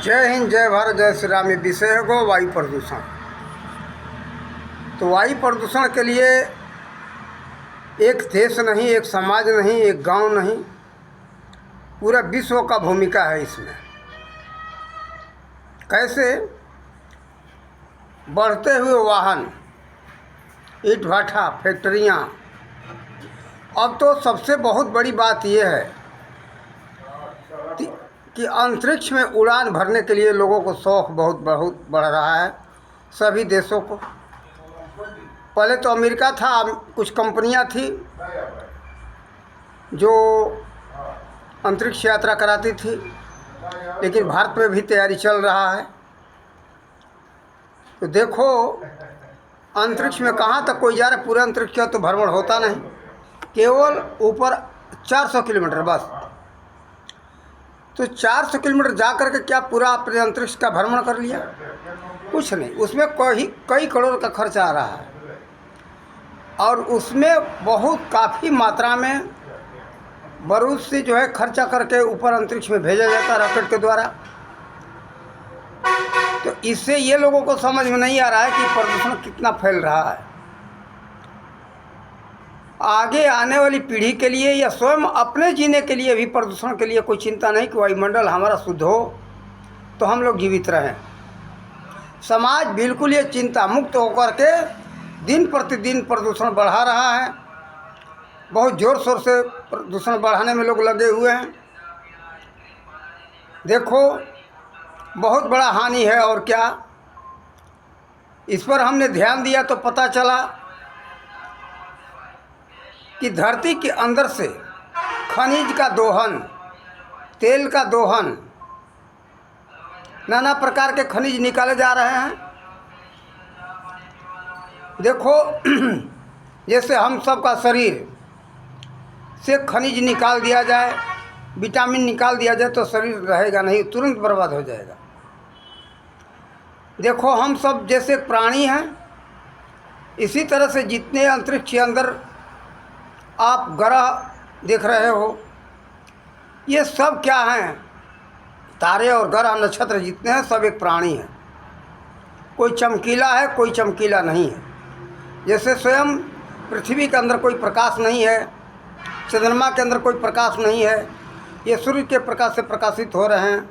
जय हिंद, जय भारत, जय श्री राम। ये विषय है गो वायु प्रदूषण। तो वायु प्रदूषण के लिए एक देश नहीं, एक समाज नहीं, एक गांव नहीं, पूरा विश्व का भूमिका है इसमें। कैसे? बढ़ते हुए वाहन, ईंट भट्ठा, फैक्ट्रियाँ। अब तो सबसे बहुत बड़ी बात यह है कि अंतरिक्ष में उड़ान भरने के लिए लोगों को शौक़ बहुत बढ़ रहा है। सभी देशों को। पहले तो अमेरिका था, कुछ कंपनियां थी जो अंतरिक्ष यात्रा कराती थी, लेकिन भारत में भी तैयारी चल रहा है। तो देखो, अंतरिक्ष में कहाँ तक कोई जा रहा है। पूरे अंतरिक्ष का तो भ्रमण होता नहीं, केवल ऊपर 400 किलोमीटर बस। तो 400 किलोमीटर जा कर के क्या पूरा अपने अंतरिक्ष का भ्रमण कर लिया? कुछ नहीं। उसमें कई करोड़ का खर्च आ रहा है, और उसमें बहुत काफ़ी मात्रा में बारूद से जो है खर्चा करके ऊपर अंतरिक्ष में भेजा जाता है रॉकेट के द्वारा। तो इससे ये लोगों को समझ में नहीं आ रहा है कि प्रदूषण कितना फैल रहा है। आगे आने वाली पीढ़ी के लिए या स्वयं अपने जीने के लिए भी प्रदूषण के लिए कोई चिंता नहीं कि वायुमंडल हमारा शुद्ध हो तो हम लोग जीवित रहें। समाज बिल्कुल ये चिंता मुक्त होकर के दिन प्रतिदिन प्रदूषण बढ़ा रहा है। बहुत ज़ोर शोर से प्रदूषण बढ़ाने में लोग लगे हुए हैं। देखो, बहुत बड़ा हानि है। और क्या, इस पर हमने ध्यान दिया तो पता चला कि धरती के अंदर से खनिज का दोहन, तेल का दोहन, नाना प्रकार के खनिज निकाले जा रहे हैं। देखो, जैसे हम सब का शरीर से खनिज निकाल दिया जाए, विटामिन निकाल दिया जाए तो शरीर रहेगा नहीं, तुरंत बर्बाद हो जाएगा। देखो, हम सब जैसे प्राणी हैं, इसी तरह से जितने अंतरिक्ष के अंदर आप ग्रह देख रहे हो, ये सब क्या हैं? तारे और ग्रह नक्षत्र जितने हैं सब एक प्राणी हैं। कोई चमकीला है, कोई चमकीला नहीं है। जैसे स्वयं पृथ्वी के अंदर कोई प्रकाश नहीं है, चंद्रमा के अंदर कोई प्रकाश नहीं है, ये सूर्य के प्रकाश से प्रकाशित हो रहे हैं।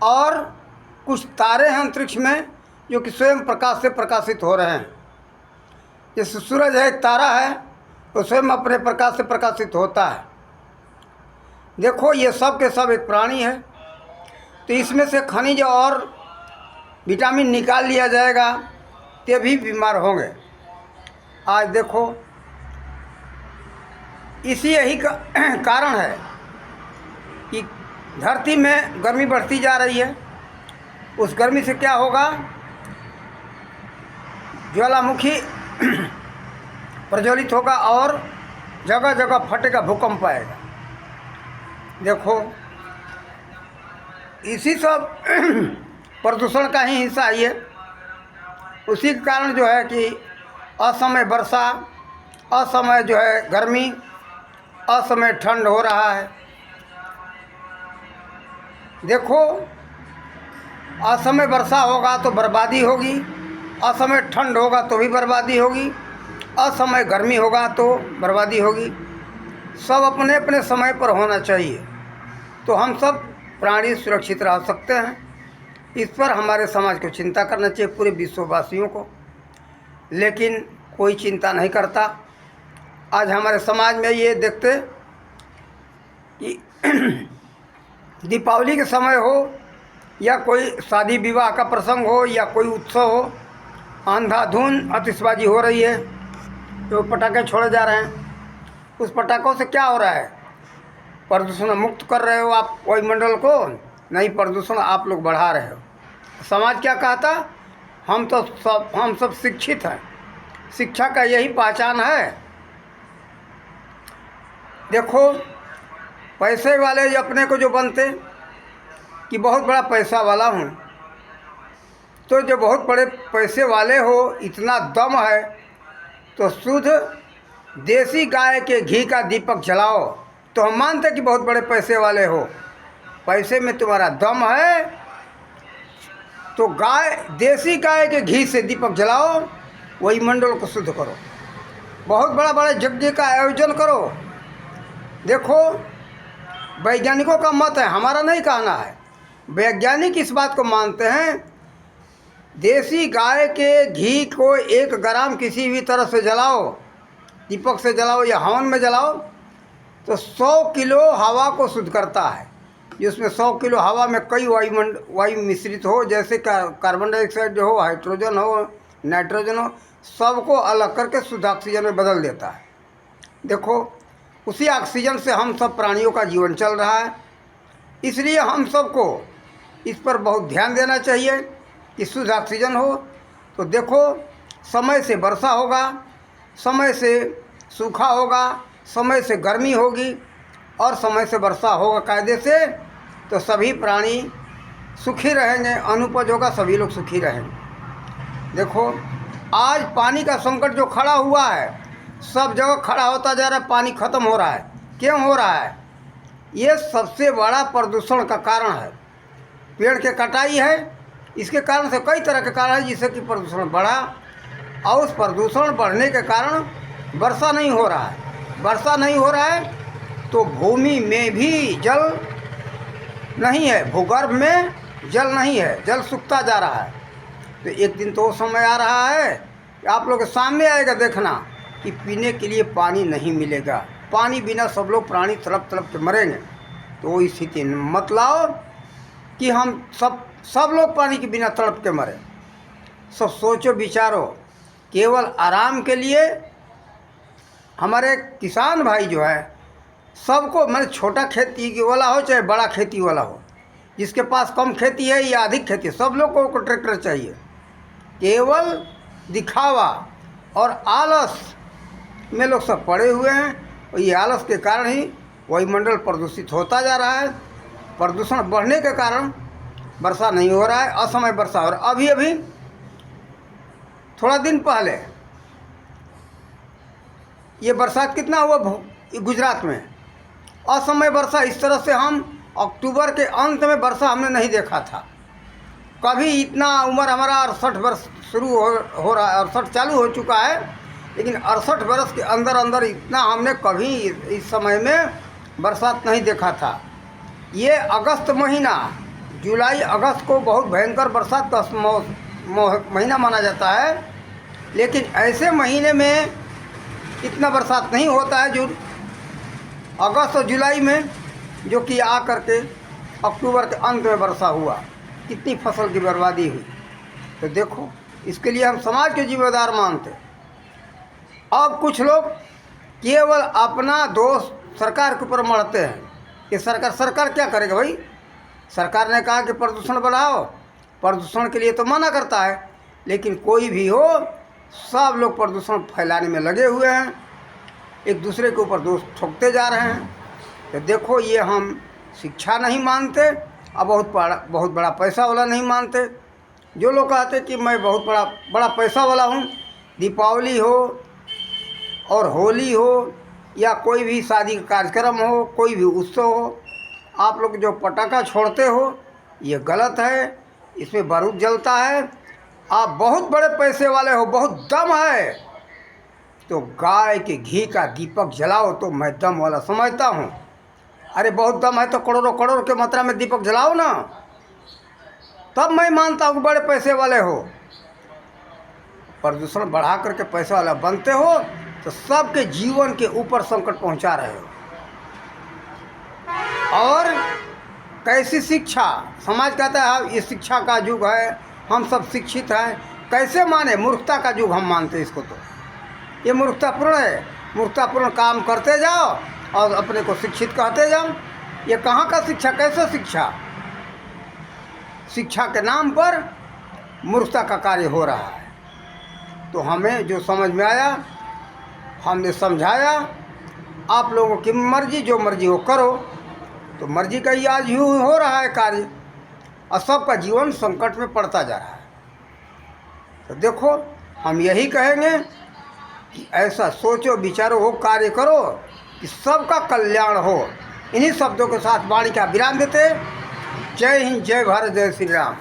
और कुछ तारे हैं अंतरिक्ष में जो कि स्वयं प्रकाश से प्रकाशित हो रहे हैं। जैसे सूरज है, एक तारा है, तो स्वयं अपने प्रकाश से प्रकाशित होता है। देखो, ये सब के सब एक प्राणी है। तो इसमें से खनिज और विटामिन निकाल लिया जाएगा तो भी बीमार होंगे। आज देखो, यही कारण है कि धरती में गर्मी बढ़ती जा रही है। उस गर्मी से क्या होगा? ज्वालामुखी प्रज्वलित होगा और जगह जगह फटेगा, भूकंप आएगा। देखो, इसी सब प्रदूषण का ही हिस्सा है ये। उसी के कारण जो है कि असमय वर्षा, असमय जो है गर्मी, असमय ठंड हो रहा है। देखो, असमय वर्षा होगा तो बर्बादी होगी, असमय ठंड होगा तो भी बर्बादी होगी, असमय गर्मी होगा तो बर्बादी होगी। सब अपने अपने समय पर होना चाहिए, तो हम सब प्राणी सुरक्षित रह सकते हैं। इस पर हमारे समाज को चिंता करना चाहिए, पूरे विश्ववासियों को। लेकिन कोई चिंता नहीं करता। आज हमारे समाज में ये देखते कि दीपावली के समय हो या कोई शादी विवाह का प्रसंग हो या कोई उत्सव हो, अंधाधुंध आतिशबाजी हो रही है, तो पटाखे छोड़े जा रहे हैं। उस पटाखों से क्या हो रहा है? प्रदूषण मुक्त कर रहे हो आप वायुमंडल को? नहीं, प्रदूषण आप लोग बढ़ा रहे हो। समाज क्या कहता? हम सब शिक्षित हैं, शिक्षा का यही पहचान है। देखो, पैसे वाले अपने को जो बनते कि बहुत बड़ा पैसा वाला हूँ, तो जो बहुत बड़े पैसे वाले हो, इतना दम है, तो शुद्ध देसी गाय के घी का दीपक जलाओ तो हम मानते कि बहुत बड़े पैसे वाले हो। पैसे में तुम्हारा दम है तो देसी गाय के घी से दीपक जलाओ, वही मंडल को शुद्ध करो। बहुत बड़ा बड़ा यज्ञ का आयोजन करो। देखो, वैज्ञानिकों का मत है, हमारा नहीं कहना है। वैज्ञानिक इस बात को मानते हैं, देसी गाय के घी को 1 ग्राम किसी भी तरह से जलाओ, दीपक से जलाओ या हवन में जलाओ, तो 100 किलो हवा को शुद्ध करता है। जिसमें 100 किलो हवा में कई वायु मिश्रित हो, जैसे कार्बन डाइऑक्साइड हो, हाइड्रोजन हो, नाइट्रोजन हो, सबको अलग करके शुद्ध ऑक्सीजन में बदल देता है। देखो, उसी ऑक्सीजन से हम सब प्राणियों का जीवन चल रहा है। इसलिए हम सबको इस पर बहुत ध्यान देना चाहिए कि शुद्ध ऑक्सीजन हो। तो देखो, समय से वर्षा होगा, समय से सूखा होगा, समय से गर्मी होगी और समय से वर्षा होगा कायदे से, तो सभी प्राणी सुखी रहेंगे, अनुपज होगा, सभी लोग सुखी रहेंगे। देखो, आज पानी का संकट जो खड़ा हुआ है, सब जगह खड़ा होता जा रहा है, पानी ख़त्म हो रहा है। क्यों हो रहा है? ये सबसे बड़ा प्रदूषण का कारण है। पेड़ के कटाई है, इसके कारण से कई तरह के कारण है जिससे कि प्रदूषण बढ़ा, और उस प्रदूषण बढ़ने के कारण वर्षा नहीं हो रहा है। वर्षा नहीं हो रहा है तो भूमि में भी जल नहीं है, भूगर्भ में जल नहीं है, जल सूखता जा रहा है। तो एक दिन तो वो समय आ रहा है कि आप लोग के सामने आएगा देखना कि पीने के लिए पानी नहीं मिलेगा। पानी बिना सब लोग प्राणी तड़प तड़प के मरेंगे। तो वो स्थिति मत लाओ कि हम सब लोग पानी के बिना तड़प के मरे। सब सोचो विचारो, केवल आराम के लिए हमारे किसान भाई जो है, सबको, मैंने छोटा खेती वाला हो चाहे बड़ा खेती वाला हो, जिसके पास कम खेती है या अधिक खेती है, सब लोग को ट्रैक्टर चाहिए। केवल दिखावा और आलस में लोग सब पड़े हुए हैं, और ये आलस के कारण ही वायुमंडल प्रदूषित होता जा रहा है। प्रदूषण बढ़ने के कारण वर्षा नहीं हो रहा है, असमय वर्षा हो रहा है। अभी थोड़ा दिन पहले ये बरसात कितना हुआ गुजरात में, असमय वर्षा। इस तरह से हम अक्टूबर के अंत में वर्षा हमने नहीं देखा था कभी। इतना उम्र हमारा 68 वर्ष शुरू हो रहा है, 68 चालू हो चुका है, लेकिन 68 वर्ष के अंदर इतना हमने कभी इस समय में बरसात नहीं देखा था। ये अगस्त महीना, जुलाई अगस्त को बहुत भयंकर बरसात का महीना माना जाता है, लेकिन ऐसे महीने में इतना बरसात नहीं होता है जो अगस्त और जुलाई में, जो कि आ करके अक्टूबर के अंत में वर्षा हुआ। कितनी फसल की बर्बादी हुई। तो देखो, इसके लिए हम समाज के जिम्मेदार मानते। अब कुछ लोग केवल अपना दोष सरकार के ऊपर मढ़ते हैं कि सरकार क्या करेगा भाई? सरकार ने कहा कि प्रदूषण बढ़ाओ, प्रदूषण के लिए तो मना करता है, लेकिन कोई भी हो, सब लोग प्रदूषण फैलाने में लगे हुए हैं, एक दूसरे के ऊपर दोष ठोकते जा रहे हैं। तो देखो, ये हम शिक्षा नहीं मानते और बहुत बड़ा पैसा वाला नहीं मानते। जो लोग कहते कि मैं बहुत बड़ा पैसा वाला हूँ, दीपावली हो और होली हो या कोई भी शादी का कार्यक्रम हो, कोई भी उत्सव हो, आप लोग जो पटाखा छोड़ते हो, ये गलत है, इसमें बारूद जलता है। आप बहुत बड़े पैसे वाले हो, बहुत दम है, तो गाय के घी का दीपक जलाओ, तो मैं दम वाला समझता हूँ। अरे बहुत दम है तो करोड़ों करोड़ के मात्रा में दीपक जलाओ ना, तब मैं मानता हूँ कि बड़े पैसे वाले हो। प्रदूषण बढ़ा करके पैसे वाला बनते हो तो सबके जीवन के ऊपर संकट पहुँचा रहे हो। और कैसी शिक्षा? समाज कहता है ये शिक्षा का युग है, हम सब शिक्षित हैं। कैसे माने? मूर्खता का युग हम मानते हैं इसको। तो ये मूर्खतापूर्ण है। मूर्खतापूर्ण काम करते जाओ और अपने को शिक्षित कहते जाओ। ये कहाँ का शिक्षा? कैसे शिक्षा? शिक्षा के नाम पर मूर्खता का कार्य हो रहा है। तो हमें जो समझ में आया हमने समझाया। आप लोगों की मर्जी, जो मर्जी हो करो। तो मर्जी का ही आज यूँ हो रहा है कार्य, और सबका जीवन संकट में पड़ता जा रहा है। तो देखो, हम यही कहेंगे कि ऐसा सोचो, विचारो, हो, कार्य करो कि सबका कल्याण हो। इन्हीं शब्दों के साथ वाणी का विराम देते। जय हिंद, जय भारत, जय श्री राम।